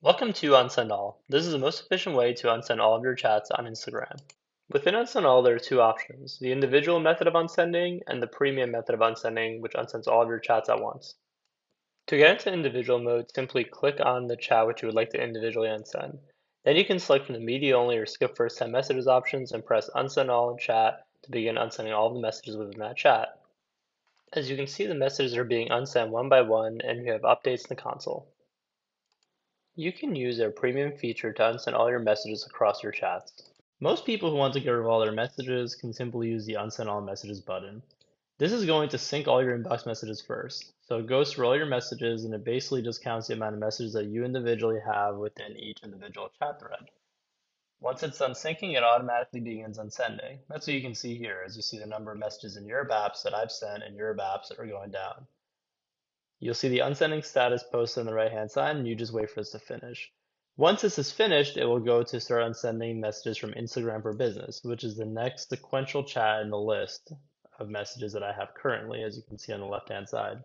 Welcome to UnSendAll. This is the most efficient way to unsend all of your chats on Instagram. Within UnSendAll, there are two options, the individual method of unsending and the premium method of unsending, which unsends all of your chats at once. To get into individual mode, simply click on the chat which you would like to individually unsend. Then you can select from the media only or skip first 10 messages options and press unsend all in chat to begin unsending all of the messages within that chat. As you can see, the messages are being unsent one by one and you have updates in the console. You can use their premium feature to unsend all your messages across your chats. Most people who want to get rid of all their messages can simply use the Unsend All Messages button. This is going to sync all your inbox messages first. So it goes through all your messages and it basically just counts the amount of messages that you individually have within each individual chat thread. Once it's done syncing, it automatically begins unsending. That's what you can see here as you see the number of messages in your apps that I've sent and your apps that are going down. You'll see the unsending status posted on the right-hand side, and you just wait for this to finish. Once this is finished, it will go to start unsending messages from Instagram for Business, which is the next sequential chat in the list of messages that I have currently, as you can see on the left-hand side.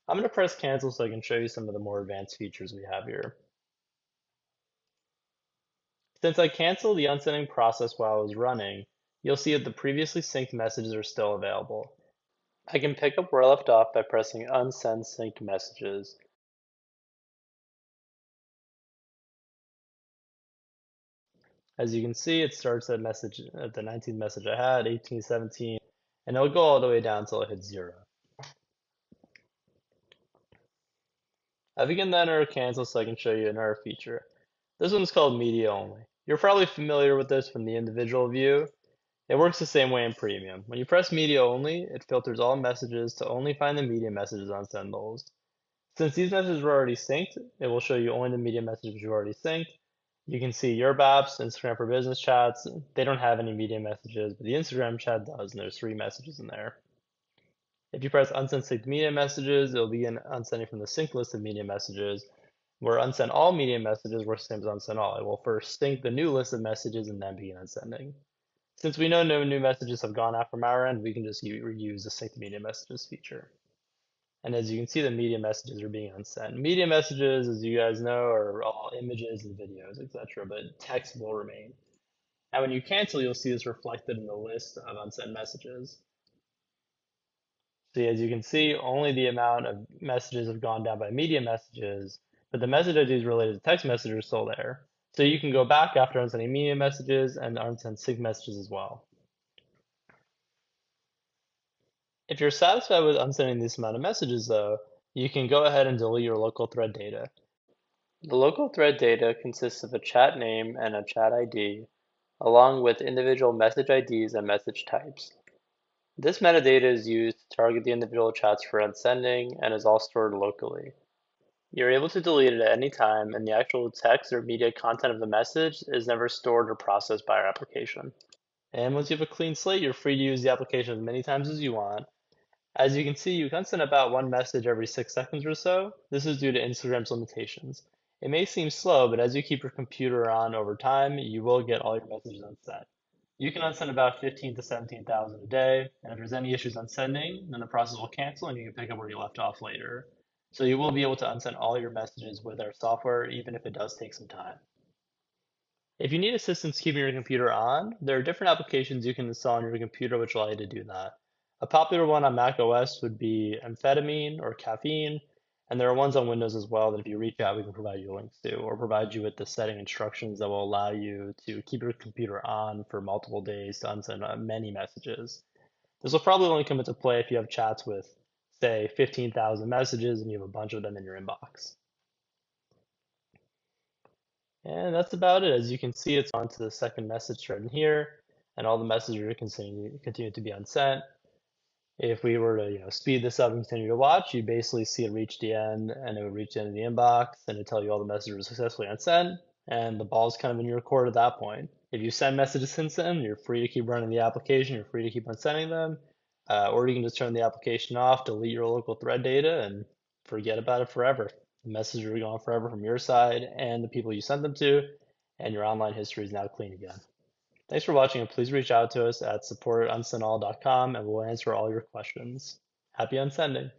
I'm going to press cancel so I can show you some of the more advanced features we have here. Since I canceled the unsending process while it was running, you'll see that the previously synced messages are still available. I can pick up where I left off by pressing Unsend Synced Messages. As you can see, it starts at the 19th message I had, 18, 17, and it'll go all the way down until it hits 0. I begin to enter or cancel so I can show you another feature. This one's called media only. You're probably familiar with this from the individual view. It works the same way in premium. When you press media only, it filters all messages to only find the media messages on UnSendAlls. Since these messages were already synced, it will show you only the media messages you already synced. You can see your apps, Instagram for Business chats. They don't have any media messages, but the Instagram chat does, and there's 3 messages in there. If you press unsend synced media messages, it'll begin unsending from the sync list of media messages, where unsend all media messages works the same as unsend all. It will first sync the new list of messages and then begin unsending. Since we know no new messages have gone out from our end, we can just reuse the sync media messages feature. And as you can see, the media messages are being unsent. Media messages, as you guys know, are all images and videos, etc., but text will remain. And when you cancel, you'll see this reflected in the list of unsent messages. See, as you can see, only the amount of messages have gone down by media messages, but the message IDs related to text messages are still there. So you can go back after unsending media messages and unsend sync messages as well. If you're satisfied with unsending this amount of messages, though, you can go ahead and delete your local thread data. The local thread data consists of a chat name and a chat ID, along with individual message IDs and message types. This metadata is used to target the individual chats for unsending and is all stored locally. You're able to delete it at any time, and the actual text or media content of the message is never stored or processed by our application. And once you have a clean slate, you're free to use the application as many times as you want. As you can see, you can send about one message every 6 seconds or so. This is due to Instagram's limitations. It may seem slow, but as you keep your computer on over time, you will get all your messages unsent. You can unsend about 15 to 17,000 a day, and if there's any issues unsending, then the process will cancel and you can pick up where you left off later. So you will be able to unsend all your messages with our software, even if it does take some time. If you need assistance keeping your computer on, there are different applications you can install on your computer which allow you to do that. A popular one on Mac OS would be amphetamine or caffeine, and there are ones on Windows as well that if you reach out, we can provide you links to, or provide you with the setting instructions that will allow you to keep your computer on for multiple days to unsend many messages. This will probably only come into play if you have chats with, say, 15,000 messages and you have a bunch of them in your inbox. And that's about it. As you can see, it's on to the second message thread in here, and all the messages are continue to be unsent. If we were to speed this up and continue to watch, you basically see it reach the end, and it would reach the end of the inbox, and it tell you all the messages were successfully unsent, and the ball's kind of in your court at that point. If you send messages since then, you're free to keep running the application, you're free to keep unsending them, or you can just turn the application off, delete your local thread data, and forget about it forever. The messages are gone forever from your side and the people you sent them to, and your online history is now clean again. Thanks for watching, and please reach out to us at support@unsendall.com and we'll answer all your questions. Happy unsending!